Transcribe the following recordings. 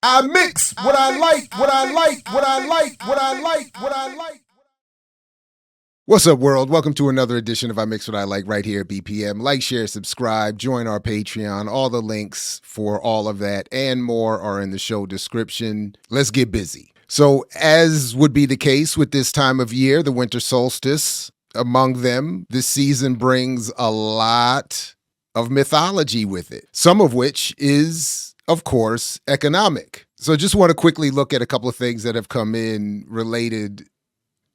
I mix what I like, what I like, what I like, what I like, what I like. What's up, world? Welcome to another edition of I Mix What I Like right here at BPM. Like, share, subscribe, join our Patreon. All the links for all of that and more are in the show description. Let's get busy. So, as would be the case with this time of year, the winter solstice, among them, this season brings a lot of mythology with it, some of which is, of course, economic. So, just want to quickly look at a couple of things that have come in related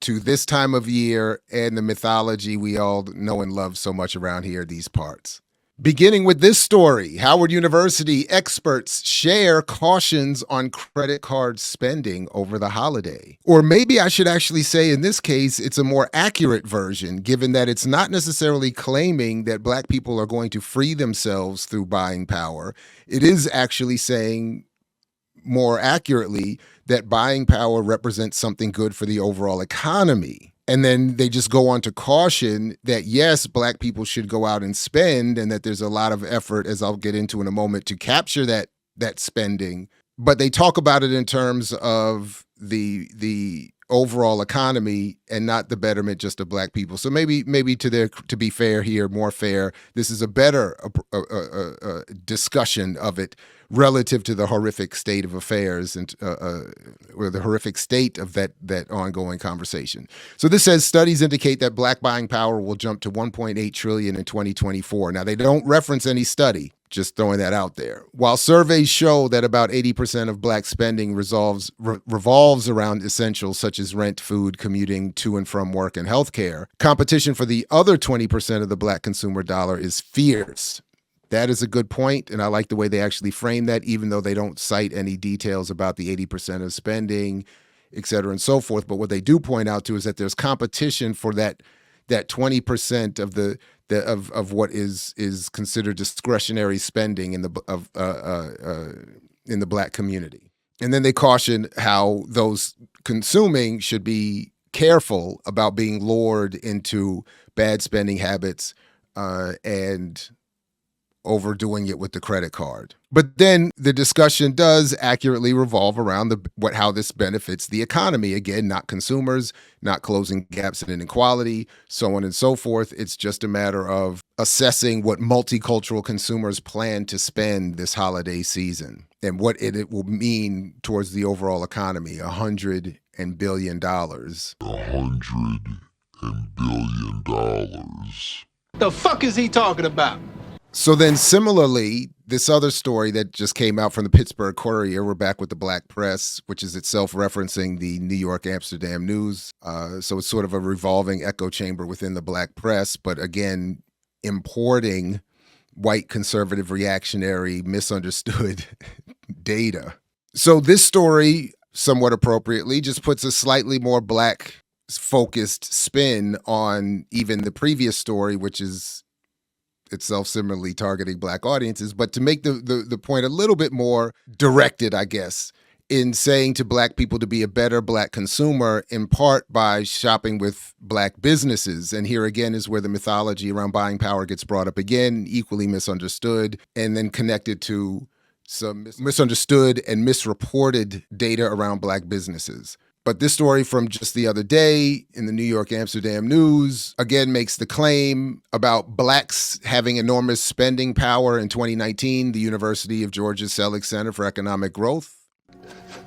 to this time of year and the mythology we all know and love so much around here, these parts. Beginning with this story, Howard University experts share cautions on credit card spending over the holiday. Or maybe I should actually say in this case, it's a more accurate version, given that it's not necessarily claiming that Black people are going to free themselves through buying power. It is actually saying more accurately that buying power represents something good for the overall economy. And then they just go on to caution that, yes, Black people should go out and spend, and that there's a lot of effort, as I'll get into in a moment, to capture that spending. But they talk about it in terms of the overall economy and not the betterment just of Black people. So maybe to be fair here, more fair, this is a better discussion of it relative to the horrific state of affairs and or the horrific state of that ongoing conversation. So this says studies indicate that Black buying power will jump to 1.8 trillion in 2024. Now they don't reference any study, just throwing that out there. While surveys show that about 80% of Black spending revolves around essentials such as rent, food, commuting to and from work, and healthcare, competition for the other 20% of the Black consumer dollar is fierce. That is a good point, and I like the way they actually frame that, even though they don't cite any details about the 80% of spending, et cetera, and so forth. But what they do point out to is that there's competition for that 20% of what is considered discretionary spending in the Black community. And then they caution how those consuming should be careful about being lured into bad spending habits and overdoing it with the credit card. But then the discussion does accurately revolve around how this benefits the economy. Again, not consumers, not closing gaps in inequality, so on and so forth. It's just a matter of assessing what multicultural consumers plan to spend this holiday season and what it will mean towards the overall economy. $100 billion. $100 billion. The fuck is he talking about? So then similarly, this other story that just came out from the Pittsburgh Courier, we're back with the Black press, which is itself referencing the New York Amsterdam News. So it's sort of a revolving echo chamber within the Black press, but again, importing white conservative reactionary misunderstood data. So this story, somewhat appropriately, just puts a slightly more Black focused spin on even the previous story, which is itself similarly targeting Black audiences, but to make the point a little bit more directed, I guess, in saying to Black people to be a better Black consumer, in part by shopping with Black businesses. And here again is where the mythology around buying power gets brought up again, equally misunderstood, and then connected to some misunderstood and misreported data around Black businesses. But this story from just the other day in the New York Amsterdam News, again, makes the claim about Blacks having enormous spending power in 2019, the University of Georgia Selig Center for Economic Growth.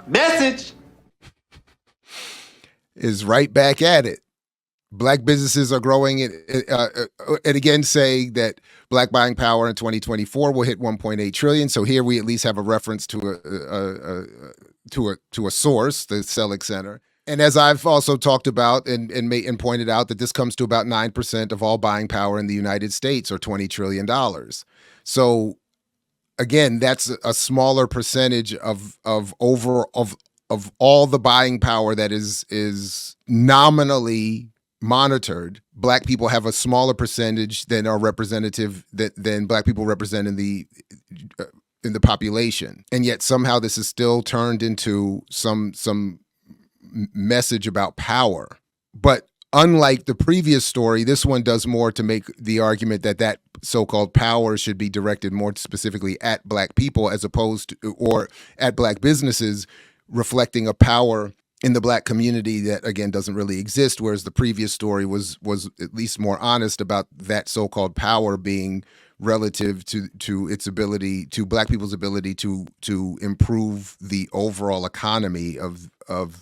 Message! Is right back at it. Black businesses are growing, and again saying that Black buying power in 2024 will hit 1.8 trillion. So here we at least have a reference to a source, the Selig Center. And as I've also talked about and pointed out, that this comes to about 9% of all buying power in the United States, or $20 trillion. So again, that's a smaller percentage of all the buying power that is nominally monitored. Black people have a smaller percentage than are representative than Black people represent in the population, and yet somehow this is still turned into some message about power. But Unlike the previous story, this one does more to make the argument that that so-called power should be directed more specifically at Black people as opposed to, or at Black businesses, reflecting a power in the Black community that, again, doesn't really exist, whereas the previous story was at least more honest about that so-called power being relative to its ability, to Black people's ability to improve the overall economy of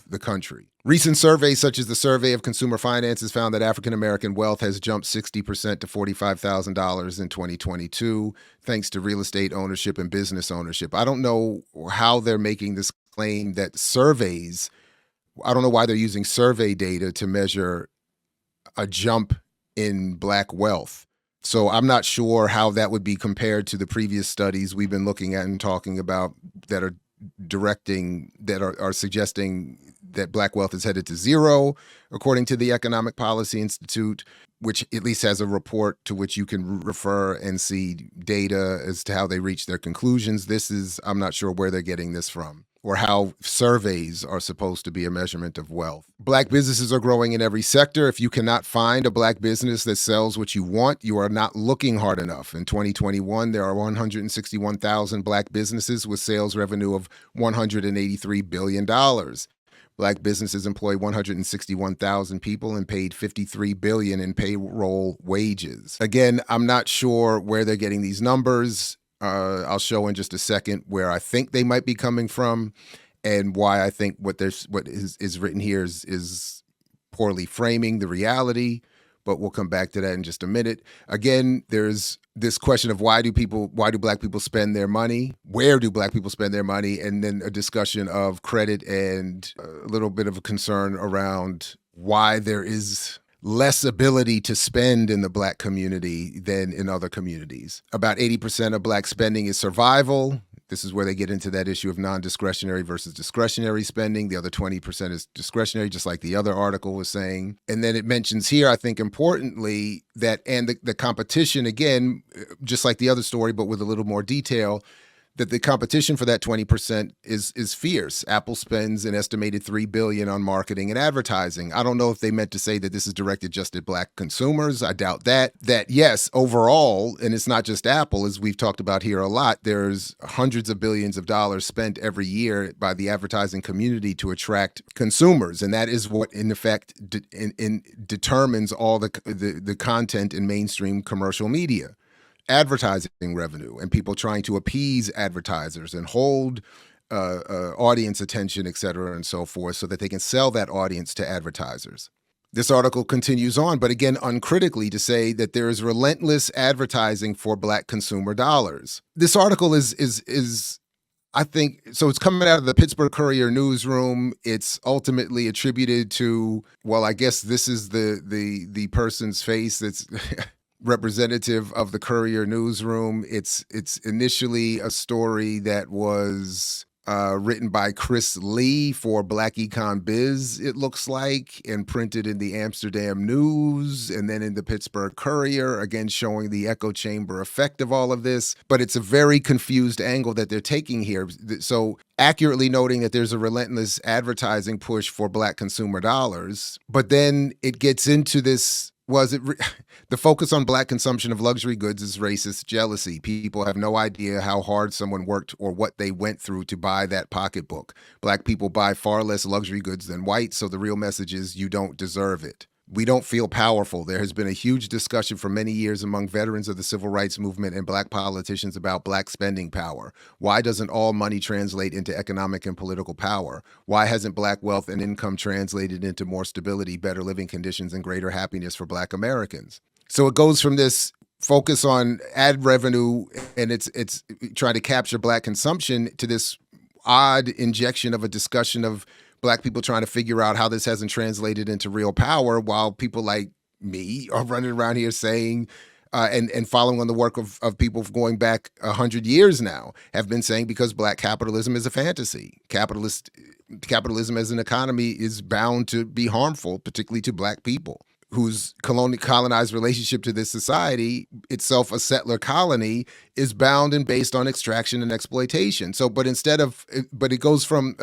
the country. Recent surveys, such as the Survey of Consumer Finances, found that African American wealth has jumped 60% to $45,000 in 2022, thanks to real estate ownership and business ownership. I don't know how they're making this claim that surveys, I don't know why they're using survey data to measure a jump in Black wealth. So I'm not sure how that would be compared to the previous studies we've been looking at and talking about that are are suggesting that Black wealth is headed to zero, according to the Economic Policy Institute, which at least has a report to which you can refer and see data as to how they reach their conclusions. I'm not sure where they're getting this from, or how surveys are supposed to be a measurement of wealth. Black businesses are growing in every sector. If you cannot find a Black business that sells what you want, you are not looking hard enough. In 2021, there are 161,000 Black businesses with sales revenue of $183 billion. Black businesses employ 161,000 people and paid $53 billion in payroll wages. Again, I'm not sure where they're getting these numbers. I'll show in just a second where I think they might be coming from, and why I think what is written here is poorly framing the reality. But we'll come back to that in just a minute. Again, there's this question of why do Black people spend their money? Where do Black people spend their money? And then a discussion of credit and a little bit of a concern around why there is less ability to spend in the Black community than in other communities. About 80% of Black spending is survival. This is where they get into that issue of non-discretionary versus discretionary spending. The other 20% is discretionary, just like the other article was saying. And then it mentions here, I think importantly, that and the competition, again, just like the other story, but with a little more detail, that the competition for that 20% is fierce. Apple spends an estimated $3 billion on marketing and advertising. I don't know if they meant to say that this is directed just at Black consumers. I doubt that. That yes, overall, and it's not just Apple, as we've talked about here a lot, there's hundreds of billions of dollars spent every year by the advertising community to attract consumers. And that is what, in effect, determines all the content in mainstream commercial media. Advertising revenue and people trying to appease advertisers and hold audience attention, et cetera, and so forth, so that they can sell that audience to advertisers. This article continues on, but again, uncritically, to say that there is relentless advertising for Black consumer dollars. This article is I think, so it's coming out of the Pittsburgh Courier Newsroom. It's ultimately attributed to, well, I guess this is the person's face that's representative of the Courier Newsroom. It's initially a story that was written by Chris Lee for Black Econ Biz, it looks like, and printed in the Amsterdam News and then in the Pittsburgh Courier, again showing the echo chamber effect of all of this. But it's a very confused angle that they're taking here. So accurately noting that there's a relentless advertising push for Black consumer dollars, but then it gets into this. The focus on Black consumption of luxury goods is racist jealousy. People have no idea how hard someone worked or what they went through to buy that pocketbook. Black people buy far less luxury goods than whites, so the real message is you don't deserve it. We don't feel powerful. There has been a huge discussion for many years among veterans of the civil rights movement and Black politicians about Black spending power. Why doesn't all money translate into economic and political power? Why hasn't Black wealth and income translated into more stability, better living conditions, and greater happiness for Black Americans? So it goes from this focus on ad revenue and it's trying to capture Black consumption to this odd injection of a discussion of Black people trying to figure out how this hasn't translated into real power, while people like me are running around here saying, and following on the work of people going back 100 years now, have been saying because Black capitalism is a fantasy. Capitalism as an economy is bound to be harmful, particularly to Black people. whose colonized relationship to this society, itself a settler colony, is bound and based on extraction and exploitation. So, but it goes from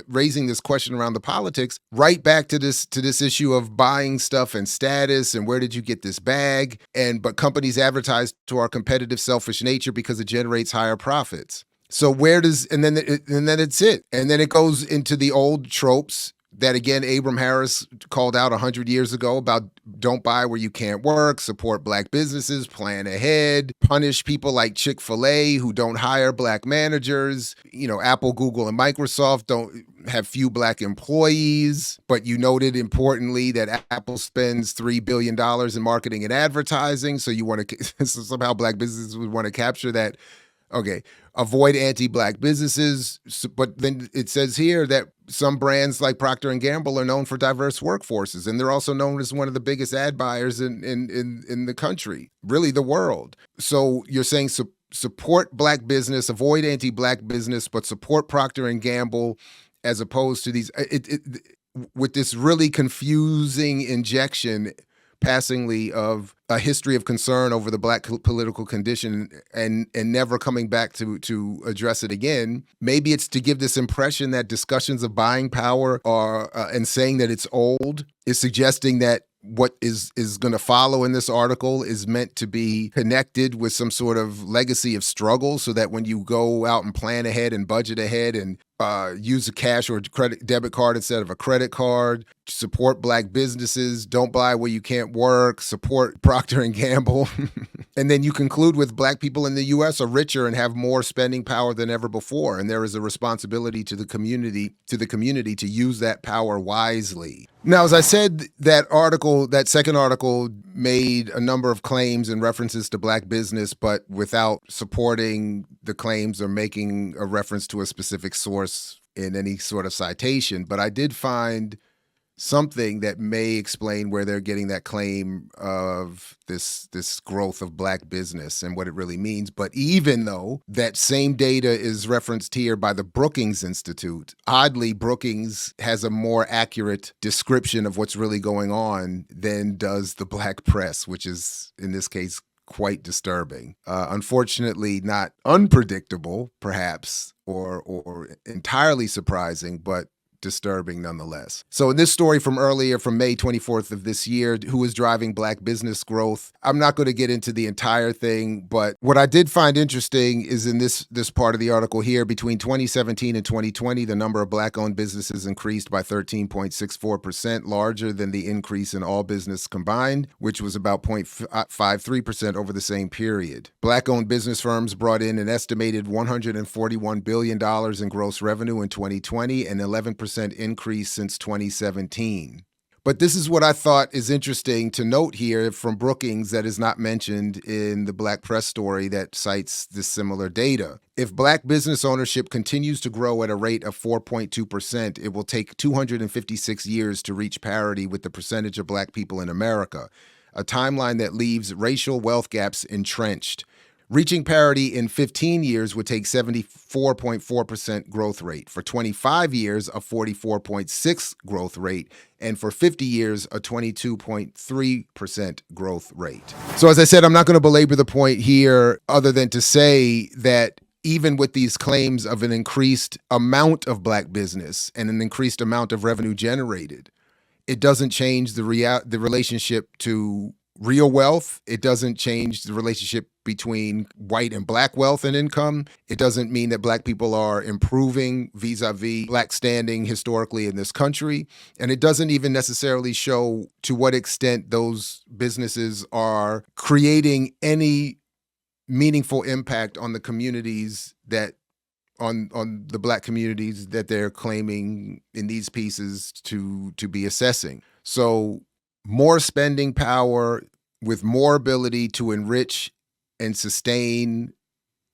raising this question around the politics right back to this issue of buying stuff and status and where did you get this bag? But companies advertise to our competitive, selfish nature because it generates higher profits. So and then it's it. And then it goes into the old tropes that, again, Abram Harris called out 100 years ago about don't buy where you can't work, support black businesses, plan ahead, punish people like Chick-fil-A who don't hire black managers. Apple, Google, and Microsoft don't have few black employees, but you noted importantly that Apple spends $3 billion in marketing and advertising. So you want to somehow black businesses would want to capture that. Okay, avoid anti-black businesses, but then it says here that some brands like Procter & Gamble are known for diverse workforces, and they're also known as one of the biggest ad buyers in the country, really the world. So you're saying support black business, avoid anti-black business, but support Procter & Gamble as opposed to these, with this really confusing injection passingly of a history of concern over the black political condition and never coming back to address it again. Maybe it's to give this impression that discussions of buying power are and saying that it's old is suggesting that what is going to follow in this article is meant to be connected with some sort of legacy of struggle, so that when you go out and plan ahead and budget ahead and use a cash or debit card instead of a credit card, support black businesses, don't buy where you can't work, support Procter & Gamble. And then you conclude with black people in the U.S. are richer and have more spending power than ever before. And there is a responsibility to the community to use that power wisely. Now, as I said, that second article made a number of claims and references to black business, but without supporting the claims or making a reference to a specific source in any sort of citation. But I did find something that may explain where they're getting that claim of this growth of black business and what it really means. But even though that same data is referenced here by the Brookings Institute, oddly, Brookings has a more accurate description of what's really going on than does the black press, which is, in this case, quite disturbing. Unfortunately, not unpredictable, perhaps, or entirely surprising, but disturbing nonetheless. So in this story from earlier, from May 24th of this year, who is driving black business growth? I'm not going to get into the entire thing, but what I did find interesting is in this part of the article here, between 2017 and 2020, the number of black-owned businesses increased by 13.64%, larger than the increase in all business combined, which was about 0.53% over the same period. Black-owned business firms brought in an estimated $141 billion in gross revenue in 2020, an 11% increase since 2017. But this is what I thought is interesting to note here from Brookings that is not mentioned in the black press story that cites this similar data. If black business ownership continues to grow at a rate of 4.2%, it will take 256 years to reach parity with the percentage of black people in America, a timeline that leaves racial wealth gaps entrenched. Reaching parity in 15 years would take 74.4% growth rate. For 25 years, a 44.6% growth rate. And for 50 years, a 22.3% growth rate. So as I said, I'm not going to belabor the point here other than to say that even with these claims of an increased amount of black business and an increased amount of revenue generated, it doesn't change the relationship to real wealth. It doesn't change the relationship between white and black wealth and income. It doesn't mean that black people are improving vis-a-vis black standing historically in this country. And it doesn't even necessarily show to what extent those businesses are creating any meaningful impact on the communities that on the black communities that they're claiming in these pieces to be assessing. So more spending power with more ability to enrich and sustain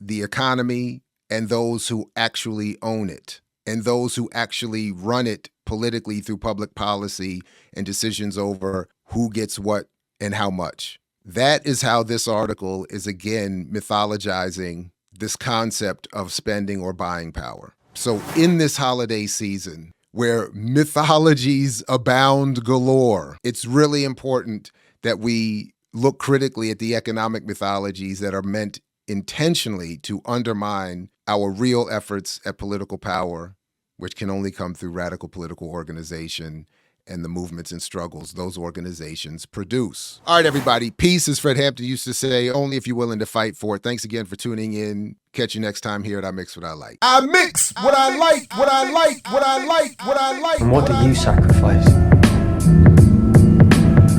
the economy and those who actually own it and those who actually run it politically through public policy and decisions over who gets what and how much. That is how this article is again mythologizing this concept of spending or buying power. So in this holiday season, where mythologies abound galore. It's really important that we look critically at the economic mythologies that are meant intentionally to undermine our real efforts at political power, which can only come through radical political organization and the movements and struggles those organizations produce. All right, everybody. Peace, as Fred Hampton used to say, only if you're willing to fight for it. Thanks again for tuning in. Catch you next time here at I Mix What I Like. I mix what I like, what I like, what I like, what I like. And what do you sacrifice?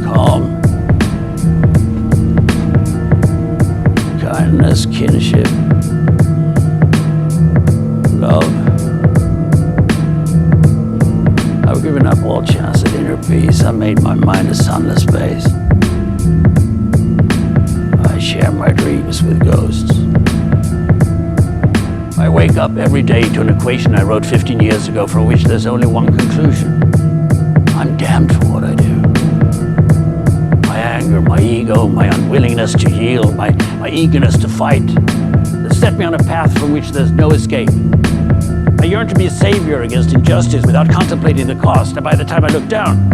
Calm. Kindness, kinship. Love. I've given up all chance at inner peace. I made my mind a sunless space. I share my dreams with ghosts. I wake up every day to an equation I wrote 15 years ago for which there's only one conclusion. I'm damned for what I do. My anger, my ego, my unwillingness to yield, my eagerness to fight, that set me on a path from which there's no escape. I yearn to be a savior against injustice without contemplating the cost, and by the time I look down,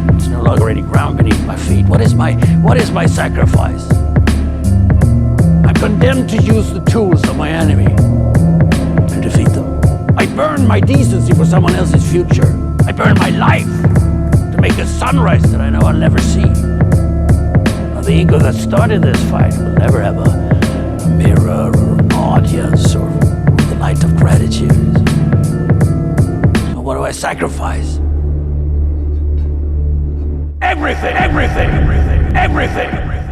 there's no longer any ground beneath my feet. What is my sacrifice? I'm condemned to use the tools of my enemy to defeat them. I burn my decency for someone else's future. I burn my life to make a sunrise that I know I'll never see. Now, the ego that started this fight will never have a mirror or an audience or the light of gratitude. So what do I sacrifice? Everything, everything, everything, everything.